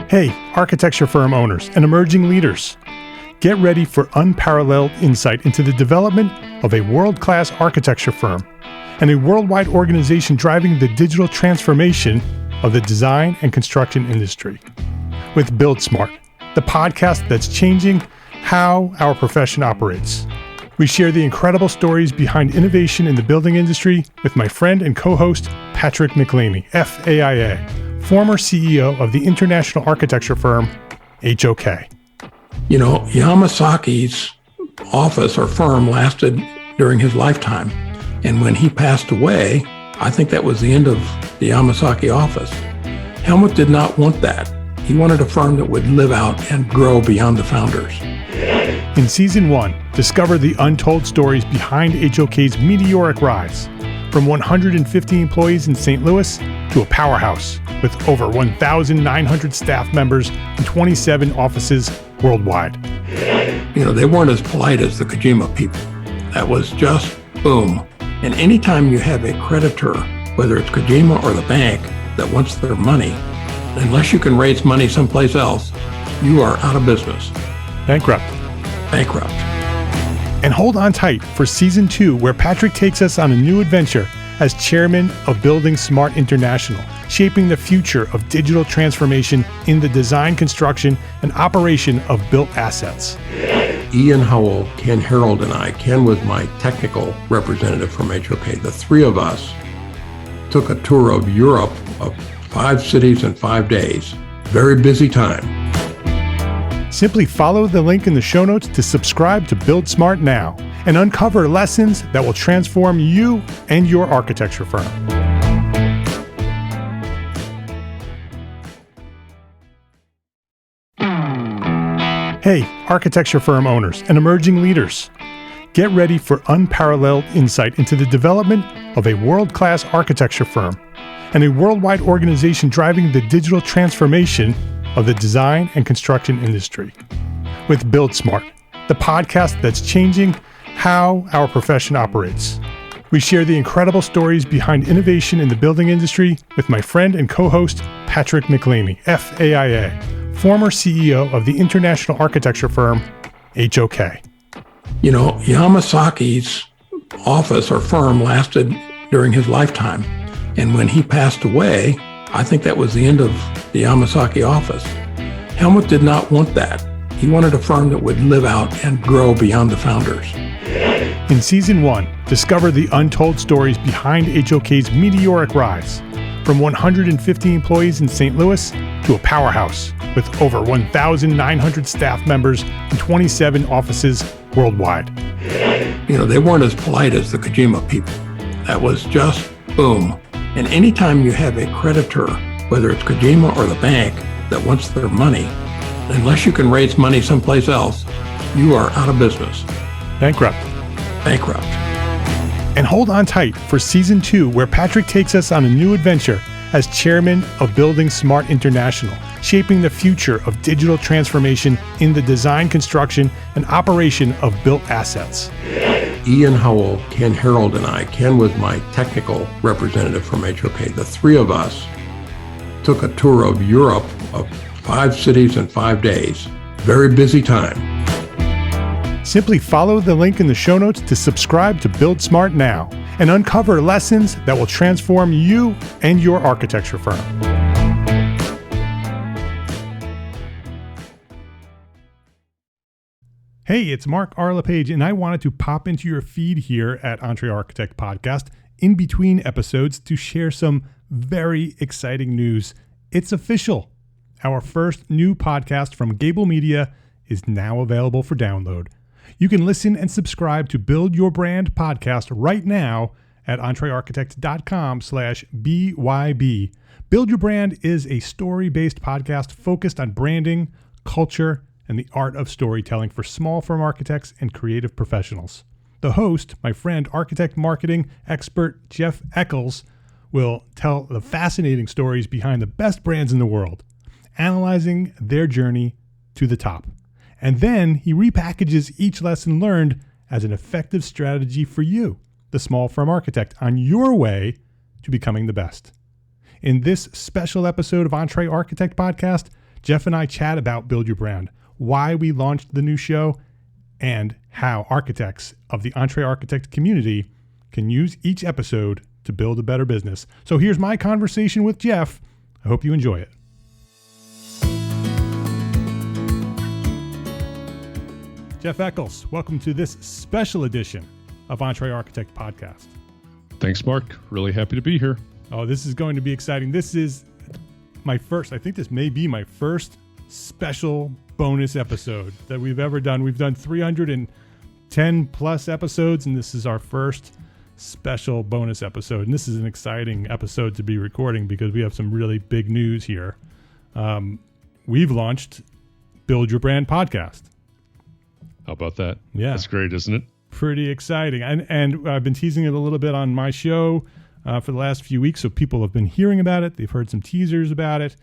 Hey, architecture firm owners and emerging leaders. Get ready for unparalleled insight into the development of a world-class architecture firm and a worldwide organization driving the digital transformation of the design and construction industry. With Build Smart, the podcast that's changing how our profession operates. We share the incredible stories behind innovation in the building industry with my friend and co-host, Patrick McLeamy, FAIA, former CEO of the international architecture firm, HOK. You know, Yamasaki's office or firm lasted during his lifetime. And when he passed away, I think that was the end of the Yamasaki office. Helmut did not want that. He wanted a firm that would live out and grow beyond the founders. In Season 1, discover the untold stories behind HOK's meteoric rise, from 150 employees in St. Louis to a powerhouse with over 1,900 staff members and 27 offices worldwide. You know, they weren't as polite as the Kojima people. That was just boom. And anytime you have a creditor, whether it's Kojima or the bank, that wants their money, unless you can raise money someplace else, you are out of business. Bankrupt. And hold on tight for Season 2, where Patrick takes us on a new adventure as chairman of Building Smart International, shaping the future of digital transformation in the design, construction, and operation of built assets. Ian Howell, Ken Harold, and I, Ken was my technical representative from HOK. The three of us took a tour of Europe of 5 cities in 5 days. Very busy time. Simply follow the link in the show notes to subscribe to Build Smart now and uncover lessons that will transform you and your architecture firm. Hey, architecture firm owners and emerging leaders. Get ready for unparalleled insight into the development of a world-class architecture firm and a worldwide organization driving the digital transformation of the design and construction industry. With Build Smart, the podcast that's changing how our profession operates. We share the incredible stories behind innovation in the building industry with my friend and co-host, Patrick McLeamy, FAIA, former CEO of the international architecture firm, HOK. You know, Yamasaki's office or firm lasted during his lifetime. And when he passed away, I think that was the end of the Yamasaki office. Helmut did not want that. He wanted a firm that would live out and grow beyond the founders. In Season 1, discover the untold stories behind HOK's meteoric rise, from 150 employees in St. Louis to a powerhouse with over 1,900 staff members and 27 offices worldwide. You know, they weren't as polite as the Kojima people. That was just boom. And anytime you have a creditor, whether it's Kojima or the bank, that wants their money, unless you can raise money someplace else, you are out of business. Bankrupt. And hold on tight for Season 2, where Patrick takes us on a new adventure as chairman of Building Smart International, shaping the future of digital transformation in the design, construction, and operation of built assets. Ian Howell, Ken Harold, and I, Ken was my technical representative from HOK. The three of us took a tour of Europe of 5 cities in 5 days. Very busy time. Simply follow the link in the show notes to subscribe to Build Smart now and uncover lessons that will transform you and your architecture firm. Hey, it's Mark R. LePage, and I wanted to pop into your feed here at EntreArchitect Podcast in between episodes to share some very exciting news. It's official. Our first new podcast from Gābl Media is now available for download. You can listen and subscribe to Build Your Brand podcast right now at EntreArchitect.com/BYB. Build Your Brand is a story-based podcast focused on branding, culture, and the art of storytelling for small firm architects and creative professionals. The host, my friend, architect marketing expert Jeff Echols, will tell the fascinating stories behind the best brands in the world, analyzing their journey to the top. And then he repackages each lesson learned as an effective strategy for you, the small firm architect, on your way to becoming the best. In this special episode of EntreArchitect Podcast, Jeff and I chat about Build Your Brand, why we launched the new show, and how architects of the EntreArchitect community can use each episode to build a better business. So here's my conversation with Jeff. I hope you enjoy it. Jeff Echols, welcome to this special edition of EntreArchitect Podcast. Thanks, Mark. Really happy to be here. Oh, this is going to be exciting. This is my first, I think this may be my first special bonus episode that we've ever done. We've done 310 plus episodes, and this is our first special bonus episode. And this is an exciting episode to be recording because we have some really big news here. We've launched Build Your Brand Podcast. How about that? Yeah. That's great, isn't it? Pretty exciting. And I've been teasing it a little bit on my show for the last few weeks, so people have been hearing about it. They've heard some teasers about it.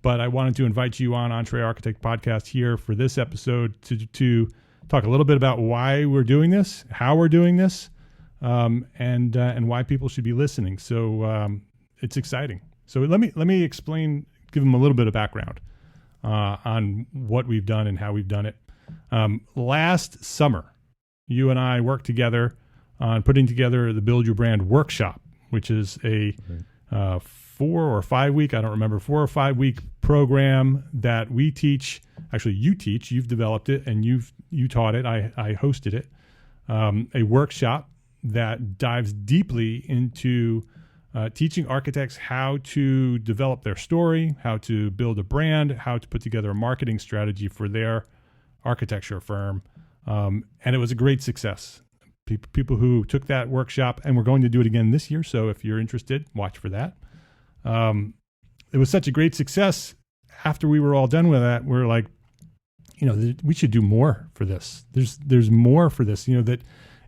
But I wanted to invite you on EntreArchitect Podcast here for this episode to talk a little bit about why we're doing this, how we're doing this, and why people should be listening. So it's exciting. So let me explain, give them a little bit of background on what we've done and how we've done it. Last summer, you and I worked together on putting together the Build Your Brand workshop, which is a 4 or 5 week, I don't remember, 4 or 5 week program that we teach. Actually, you teach, you've developed it, and you taught it. I hosted it. A workshop that dives deeply into teaching architects how to develop their story, how to build a brand, how to put together a marketing strategy for their architecture firm. And it was a great success. People who took that workshop, and we're going to do it again this year. So if you're interested, watch for that. It was such a great success. After we were all done with that, we're like, we should do more for this. There's more for this, that,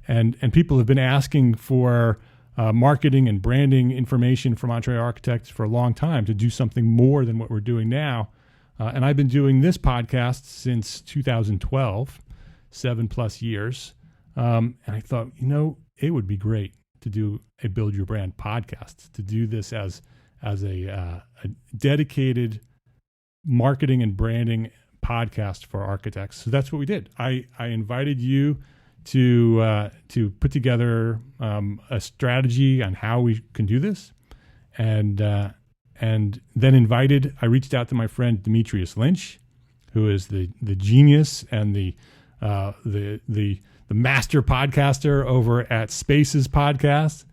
and people have been asking for marketing and branding information from EntreArchitect for a long time to do something more than what we're doing now. And I've been doing this podcast since 2012, 7+ years. And I thought, it would be great to do a Build Your Brand podcast, to do this as a dedicated marketing and branding podcast for architects. So that's what we did. I invited you to put together a strategy on how we can do this, and then I reached out to my friend Demetrius Lynch, who is the genius and the master podcaster over at Spaces Podcast.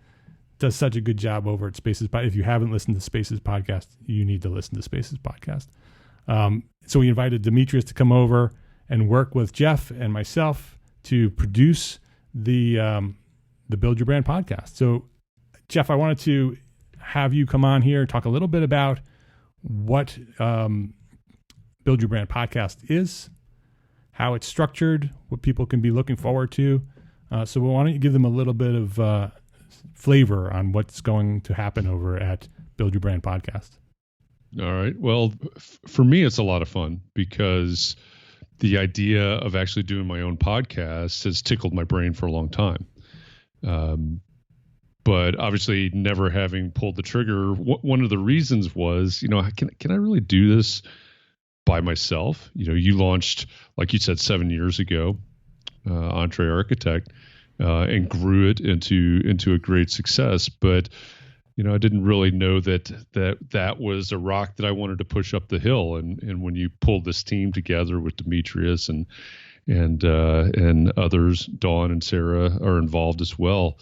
Does such a good job over at Spaces. If you haven't listened to Spaces Podcast, you need to listen to Spaces Podcast. So we invited Demetrius to come over and work with Jeff and myself to produce the Build Your Brand podcast. So, Jeff, I wanted to have you come on here and talk a little bit about what Build Your Brand podcast is, how it's structured, what people can be looking forward to. So why don't you give them a little bit of flavor on what's going to happen over at Build Your Brand Podcast. All right. Well, for me, it's a lot of fun because the idea of actually doing my own podcast has tickled my brain for a long time. But obviously never having pulled the trigger, one of the reasons was, can I really do this by myself? You launched, like you said, 7 years ago, EntreArchitect, and grew it into a great success. But I didn't really know that was a rock that I wanted to push up the hill. And when you pulled this team together with Demetrius and others, Dawn and Sarah are involved as well.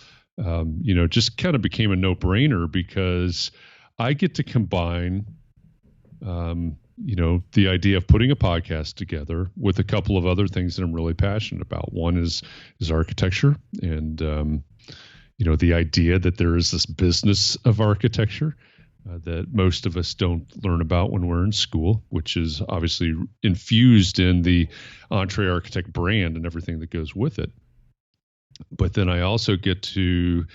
Just kind of became a no-brainer because I get to combine, the idea of putting a podcast together with a couple of other things that I'm really passionate about. One is architecture and, the idea that there is this business of architecture that most of us don't learn about when we're in school, which is obviously infused in the EntreArchitect brand and everything that goes with it. But then I also get to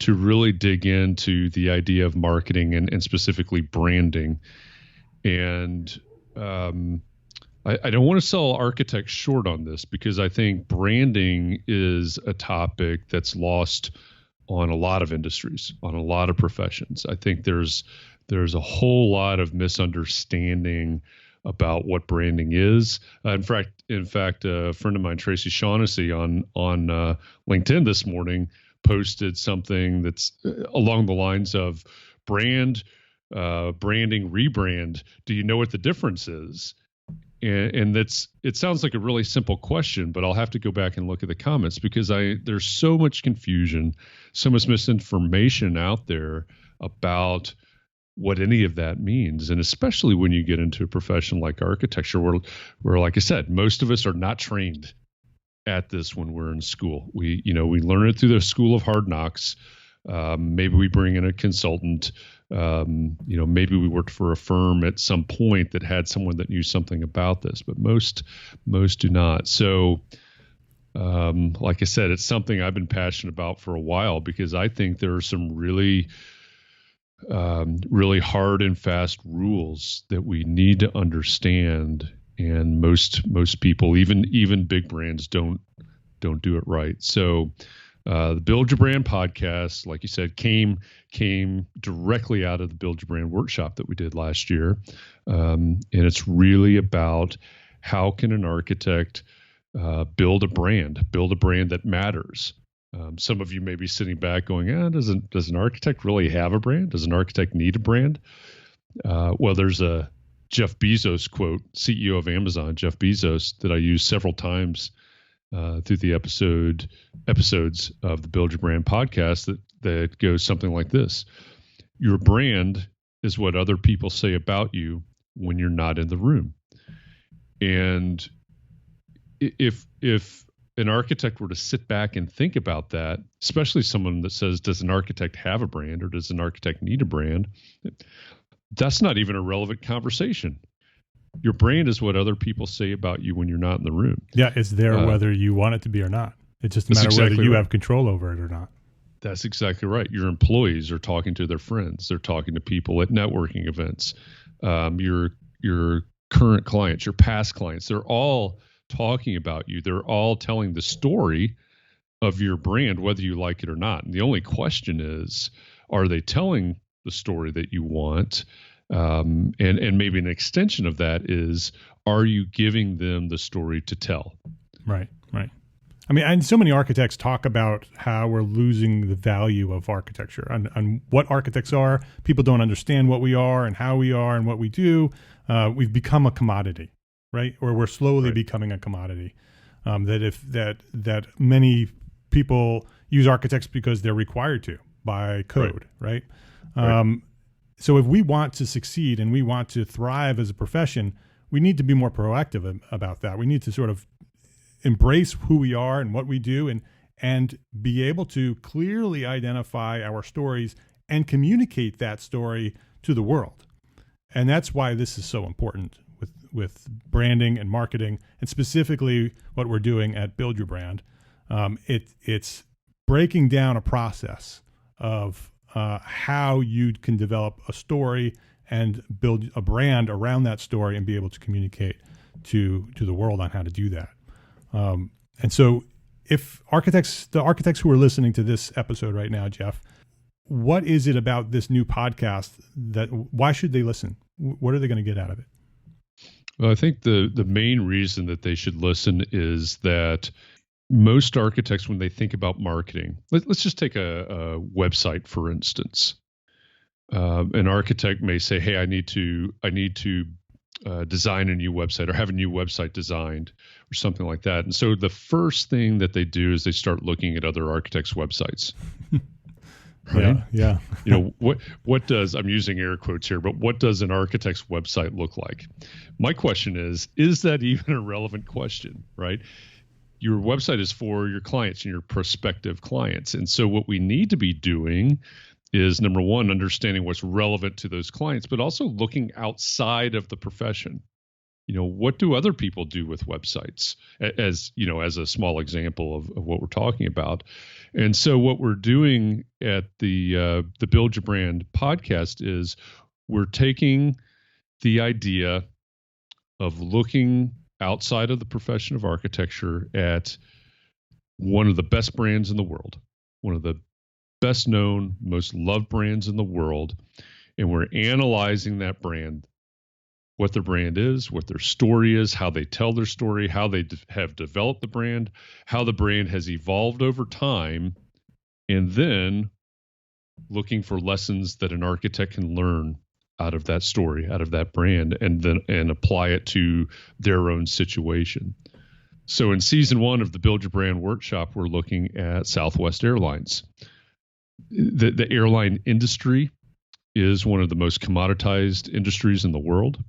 really dig into the idea of marketing and specifically branding. And I don't want to sell architects short on this because I think branding is a topic that's lost on a lot of industries, on a lot of professions. I think there's a whole lot of misunderstanding about what branding is. In fact, a friend of mine, Tracy Shaughnessy, on LinkedIn this morning posted something that's along the lines of branding, rebrand. Do you know what the difference is? And it sounds like a really simple question, but I'll have to go back and look at the comments because there's so much confusion, so much misinformation out there about what any of that means. And especially when you get into a profession like architecture, where like I said, most of us are not trained at this when we're in school. We learn it through the school of hard knocks. Maybe we bring in a consultant. Maybe we worked for a firm at some point that had someone that knew something about this, but most do not. So, like I said, it's something I've been passionate about for a while because I think there are some really hard and fast rules that we need to understand, and most people, even big brands, don't do it right. So the Build Your Brand podcast, like you said, came directly out of the Build Your Brand workshop that we did last year, and it's really about how can an architect build a brand that matters. Some of you may be sitting back going, does an architect really have a brand? Does an architect need a brand? Well, there's a Jeff Bezos quote, CEO of Amazon, Jeff Bezos, that I use several times through the episodes of the Build Your Brand podcast that goes something like this. Your brand is what other people say about you when you're not in the room. And if an architect were to sit back and think about that, especially someone that says, does an architect have a brand or does an architect need a brand? That's not even a relevant conversation. Your brand is what other people say about you when you're not in the room. Yeah, it's there whether you want it to be or not. It's just a matter of whether you have control over it or not. That's exactly right. Your employees are talking to their friends. They're talking to people at networking events. Your current clients, your past clients, they're all talking about you. They're all telling the story of your brand, whether you like it or not. And the only question is, are they telling the story that you want? And maybe an extension of that is, are you giving them the story to tell? Right. I mean, and so many architects talk about how we're losing the value of architecture and what architects are. People don't understand what we are and how we are and what we do. We've become a commodity, right? Or we're slowly becoming a commodity. That many people use architects because they're required to by code, right? So if we want to succeed and we want to thrive as a profession, we need to be more proactive about that. We need to sort of embrace who we are and what we do and be able to clearly identify our stories and communicate that story to the world. And that's why this is so important with branding and marketing, and specifically what we're doing at Build Your Brand. It's breaking down a process of how you can develop a story and build a brand around that story and be able to communicate to the world on how to do that. And so if the architects who are listening to this episode right now, Jeff, what is it about this new podcast why should they listen? What are they going to get out of it? Well, I think the main reason that they should listen is that most architects, when they think about marketing, let's just take a website, for instance. An architect may say, hey, I need to design a new website or have a new website designed or something like that. And so the first thing that they do is they start looking at other architects' websites. Right? Yeah. What does, I'm using air quotes here, but what does an architect's website look like? My question is that even a relevant question, right? Your website is for your clients and your prospective clients. And so what we need to be doing is, number one, understanding what's relevant to those clients, but also looking outside of the profession. What do other people do with websites, as a small example of what we're talking about. And so what we're doing at the Build Your Brand podcast is we're taking the idea of looking outside of the profession of architecture at one of the best brands in the world, one of the best known, most loved brands in the world, and we're analyzing that brand what their brand is, what their story is, how they tell their story, how they have developed the brand, how the brand has evolved over time, and then looking for lessons that an architect can learn out of that story, out of that brand, and apply it to their own situation. So in season 1 of the Build Your Brand workshop, we're looking at Southwest Airlines. The airline industry is one of the most commoditized industries in the world,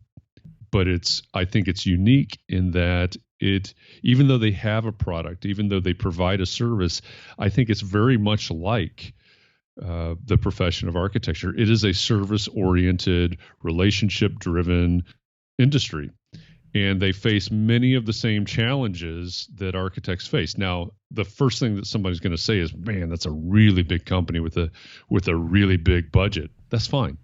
but I think it's unique in that even though they have a product, even though they provide a service, I think it's very much like the profession of architecture. It is a service-oriented, relationship-driven industry, and they face many of the same challenges that architects face. Now, the first thing that somebody's going to say is, "Man, that's a really big company with a really big budget." That's fine.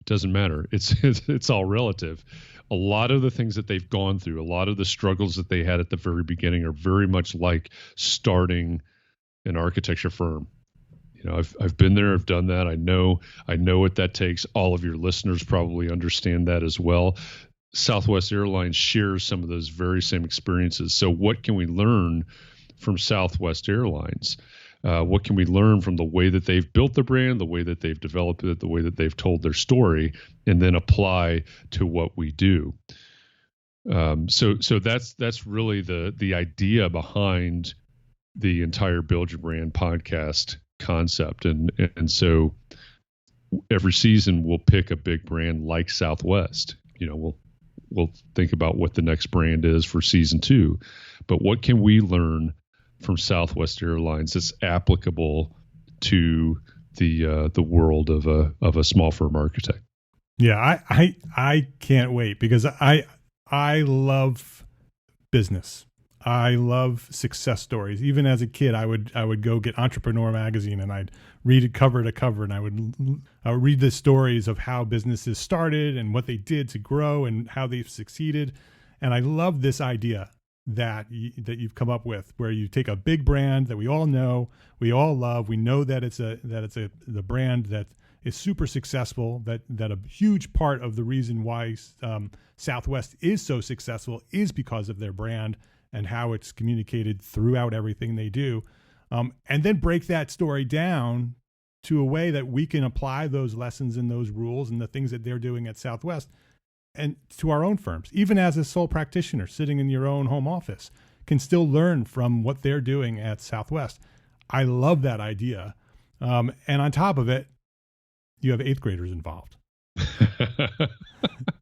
It doesn't matter. It's all relative. A lot of the things that they've gone through, a lot of the struggles that they had at the very beginning, are very much like starting an architecture firm. You know, I've been there, I've done that. I know what that takes. All of your listeners probably understand that as well. Southwest Airlines shares some of those very same experiences. So what can we learn from Southwest Airlines? What can we learn from the way that they've built the brand, the way that they've developed it, the way that they've told their story, and then apply to what we do? So that's really the idea behind the entire Build Your Brand podcast concept. And so every season we'll pick a big brand like Southwest. You know, we'll think about what the next brand is for season 2, but what can we learn from Southwest Airlines that's applicable to the world of a small firm architect? Yeah, I can't wait, because I love business. I love success stories. Even as a kid, I would go get Entrepreneur magazine and I'd read it cover to cover, and I would read the stories of how businesses started and what they did to grow and how they've succeeded. And I love this idea that you've come up with, where you take a big brand that we all know, we all love, we know that it's the brand that is super successful, that a huge part of the reason why Southwest is so successful is because of their brand and how it's communicated throughout everything they do, and then break that story down to a way that we can apply those lessons and those rules and the things that they're doing at Southwest and to our own firms. Even as a sole practitioner sitting in your own home office, can still learn from what they're doing at Southwest. I love that idea. And on top of it, you have 8th graders involved.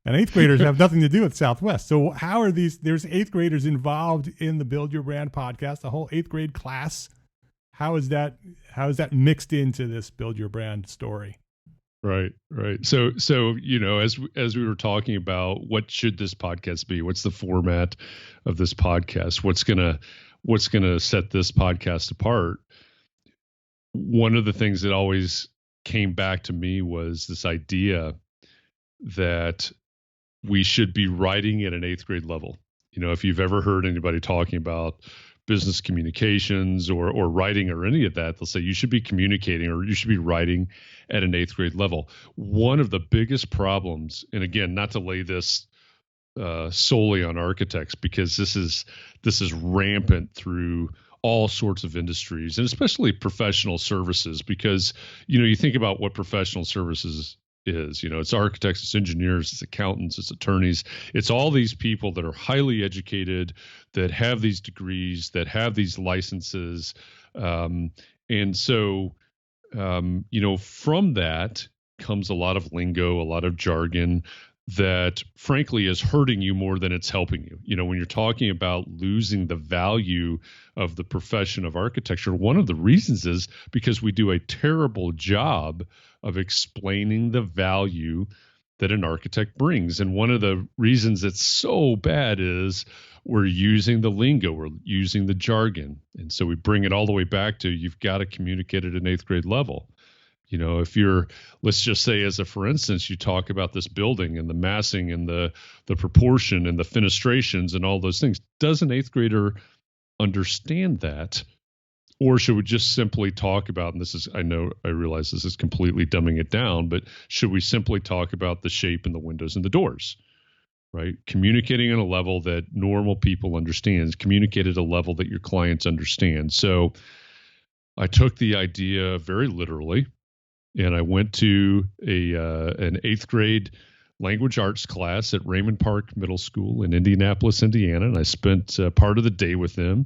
And 8th graders have nothing to do with Southwest. So how are there's 8th graders involved in the Build Your Brand podcast, a whole 8th grade class. How is that mixed into this Build Your Brand story? Right. So, you know, as we were talking about, what should this podcast be? What's the format of this podcast? What's gonna set this podcast apart? One of the things that always came back to me was this idea that we should be writing at an 8th grade level. You know, if you've ever heard anybody talking about business communications or writing or any of that, they'll say you should be communicating or you should be writing at an 8th grade level. One of the biggest problems, and again, not to lay this solely on architects, because this is rampant through all sorts of industries, and especially professional services, because, you know, you think about what professional services is, you know, it's architects, it's engineers, it's accountants, it's attorneys, it's all these people that are highly educated, that have these degrees, that have these licenses. And so, you know, from that comes a lot of lingo, a lot of jargon that frankly is hurting you more than it's helping you. You know, when you're talking about losing the value of the profession of architecture, one of the reasons is because we do a terrible job of explaining the value that an architect brings. And one of the reasons it's so bad is we're using the lingo, we're using the jargon. And so we bring it all the way back to, you've got to communicate at an 8th grade level. You know, if you're, let's just say for instance, you talk about this building and the massing and the proportion and the fenestrations and all those things, does an 8th grader understand that? Or should we just simply talk about, and this is, I realize this is completely dumbing it down, but should we simply talk about the shape and the windows and the doors? right? Communicating on a level that normal people understand, communicate at a level that your clients understand. So I took the idea very literally, and I went to an 8th grade language arts class at Raymond Park Middle School in Indianapolis, Indiana, and I spent part of the day with them.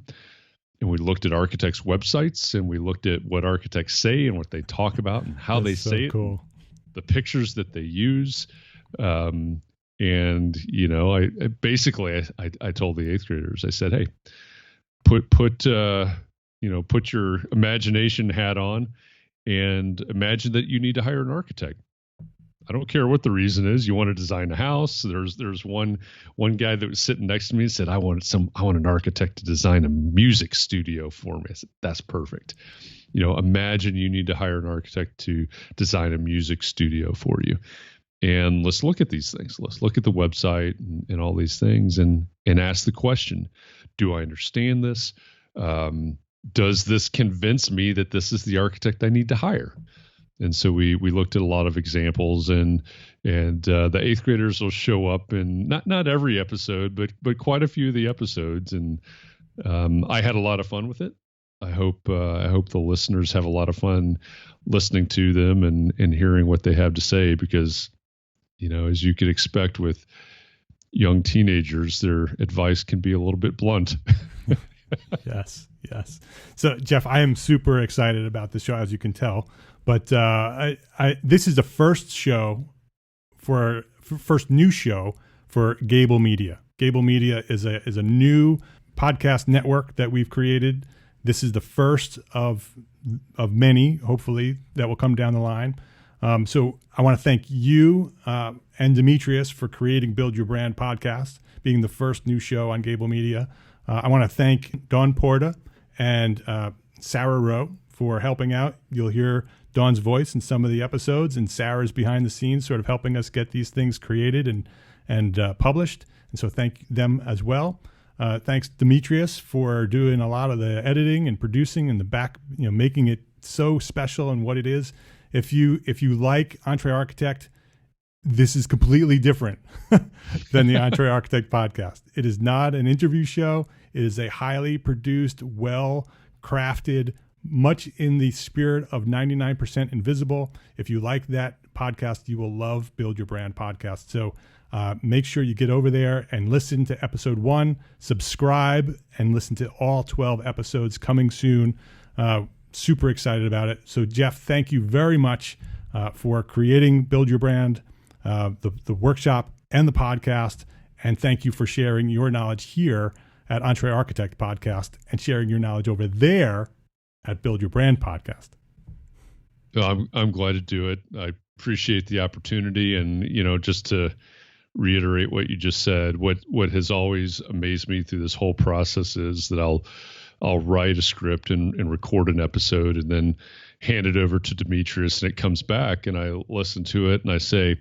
And we looked at architects' websites, and we looked at what architects say and what they talk about and how they say it, the pictures that they use. And, you know, I basically told the 8th graders, I said, hey, put your imagination hat on and imagine that you need to hire an architect. I don't care what the reason is. You want to design a house. There's one guy that was sitting next to me and said, I want an architect to design a music studio for me. I said, that's perfect. You know, imagine you need to hire an architect to design a music studio for you. And let's look at these things. Let's look at the website and all these things and ask the question, do I understand this? Does this convince me that this is the architect I need to hire? And so we looked at a lot of examples, and the 8th graders will show up in not every episode, but quite a few of the episodes. And I had a lot of fun with it. I hope the listeners have a lot of fun listening to them and hearing what they have to say, because, you know, as you could expect with young teenagers, their advice can be a little bit blunt. Yes. So, Jeff, I am super excited about this show, as you can tell. But this is the first new show for Gābl Media. Gābl Media is a new podcast network that we've created. This is the first of many, hopefully, that will come down the line. So I want to thank you and Demetrius for creating Build Your Brand podcast, being the first new show on Gābl Media. I want to thank Dawn Porta and Sarah Rowe for helping out. You'll hear Dawn's voice in some of the episodes, and Sarah's behind the scenes sort of helping us get these things created and published. And so thank them as well. Thanks, Demetrius, for doing a lot of the editing and producing in the back, you know, making it so special and what it is. If you like EntreArchitect, this is completely different than the EntreArchitect podcast. It is not an interview show. It is a highly produced, well-crafted, much in the spirit of 99% Invisible. If you like that podcast, you will love Build Your Brand podcast. So make sure you get over there and listen to episode 1, subscribe, and listen to all 12 episodes coming soon. Super excited about it. So, Jeff, thank you very much for creating Build Your Brand, the workshop and the podcast. And thank you for sharing your knowledge here at EntreArchitect Podcast and sharing your knowledge over there at Build Your Brand Podcast. I'm glad to do it. I appreciate the opportunity. And, you know, just to reiterate what you just said, what has always amazed me through this whole process is that I'll write a script and record an episode and then hand it over to Demetrius, and it comes back and I listen to it and I say,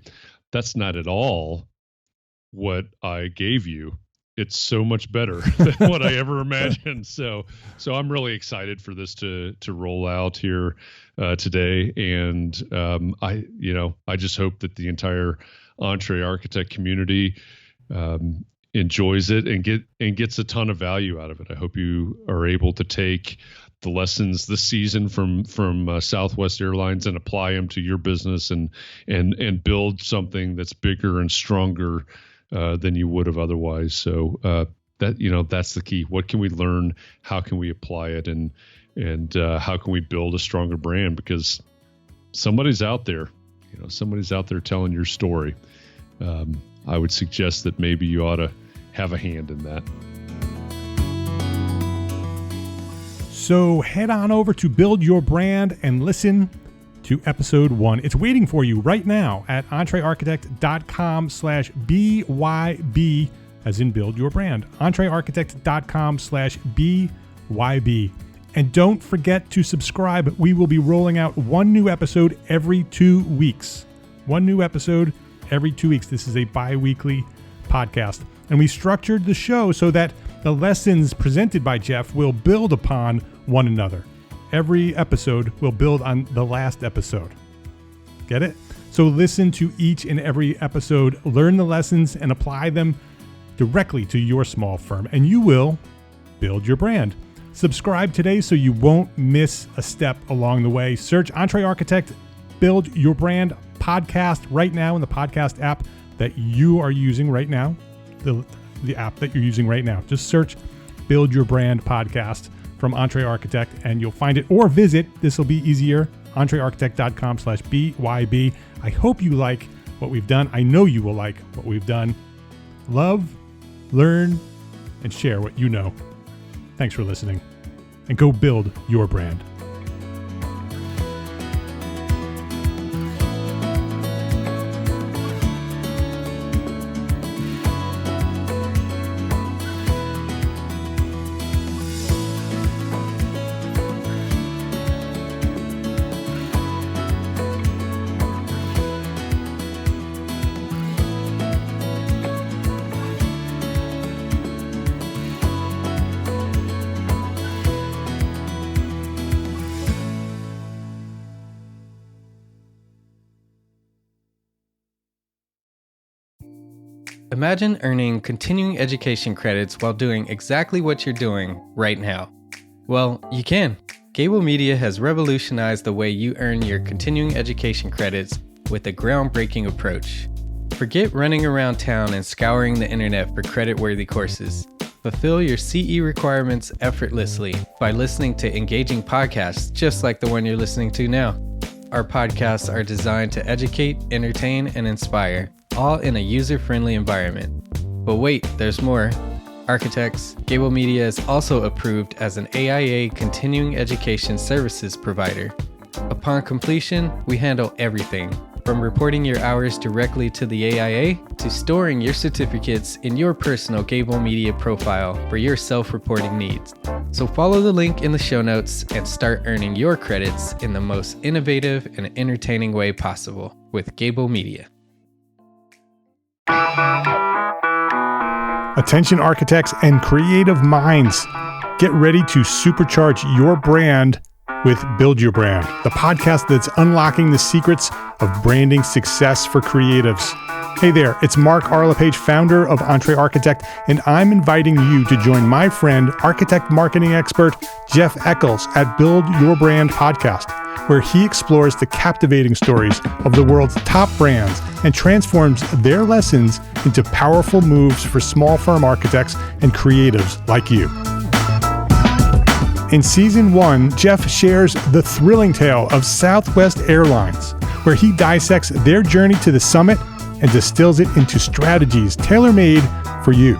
that's not at all what I gave you. It's so much better than what I ever imagined. So I'm really excited for this to roll out here today. And I just hope that the entire EntreArchitect community enjoys it and gets a ton of value out of it. I hope you are able to take the lessons this season from Southwest Airlines and apply them to your business and build something that's bigger and stronger than you would have otherwise. So that's the key. What can we learn? How can we apply it? And how can we build a stronger brand? Because somebody's out there, telling your story. I would suggest that maybe you ought to have a hand in that. So head on over to Build Your Brand and listen to episode 1. It's waiting for you right now at EntreArchitect.com/BYB, as in Build Your Brand. EntreArchitect.com/BYB. And don't forget to subscribe. We will be rolling out one new episode every 2 weeks. One new episode every 2 weeks. This is a bi-weekly podcast. And we structured the show so that the lessons presented by Jeff will build upon one another. Every episode will build on the last episode. Get it? So listen to each and every episode, learn the lessons, and apply them directly to your small firm, and you will build your brand. Subscribe today so you won't miss a step along the way. Search EntreArchitect Build Your Brand Podcast right now in the podcast app that you are using right now, the app that you're using right now. Just search Build Your Brand Podcast from EntreArchitect and you'll find it, or visit, this will be easier, EntreArchitect.com/BYB. I hope you like what we've done. I know you will like what we've done. Love, learn, and share what you know. Thanks for listening, and go build your brand. Imagine earning continuing education credits while doing exactly what you're doing right now. Well, you can. Gābl Media has revolutionized the way you earn your continuing education credits with a groundbreaking approach. Forget running around town and scouring the internet for credit-worthy courses. Fulfill your CE requirements effortlessly by listening to engaging podcasts just like the one you're listening to now. Our podcasts are designed to educate, entertain, and inspire, all in a user-friendly environment. But wait, there's more. Architects, Gābl Media is also approved as an AIA continuing education services provider. Upon completion, we handle everything, from reporting your hours directly to the AIA to storing your certificates in your personal Gābl Media profile for your self-reporting needs. So follow the link in the show notes and start earning your credits in the most innovative and entertaining way possible with Gābl Media. Attention architects and creative minds, get ready to supercharge your brand with Build Your Brand, the podcast that's unlocking the secrets of branding success for creatives. Hey there, it's Mark R. LePage, founder of EntreArchitect, and I'm inviting you to join my friend, architect marketing expert Jeff Echols at Build Your Brand Podcast, where he explores the captivating stories of the world's top brands and transforms their lessons into powerful moves for small firm architects and creatives like you. In Season 1, Jeff shares the thrilling tale of Southwest Airlines, where he dissects their journey to the summit and distills it into strategies tailor-made for you.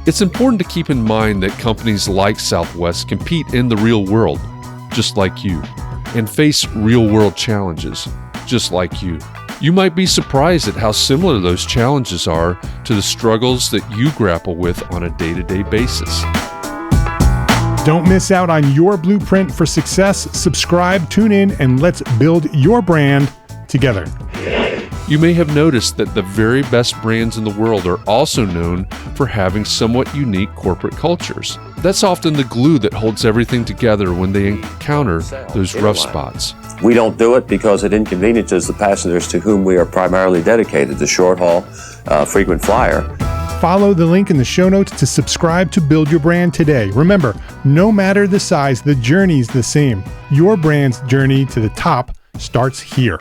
It's important to keep in mind that companies like Southwest compete in the real world, just like you, and face real-world challenges, just like you. You might be surprised at how similar those challenges are to the struggles that you grapple with on a day-to-day basis. Don't miss out on your blueprint for success. Subscribe, tune in, and let's build your brand together. You may have noticed that the very best brands in the world are also known for having somewhat unique corporate cultures. That's often the glue that holds everything together when they encounter those rough spots. We don't do it because it inconveniences the passengers to whom we are primarily dedicated, the short haul, frequent flyer. Follow the link in the show notes to subscribe to Build Your Brand today. Remember, no matter the size, the journey's the same. Your brand's journey to the top starts here.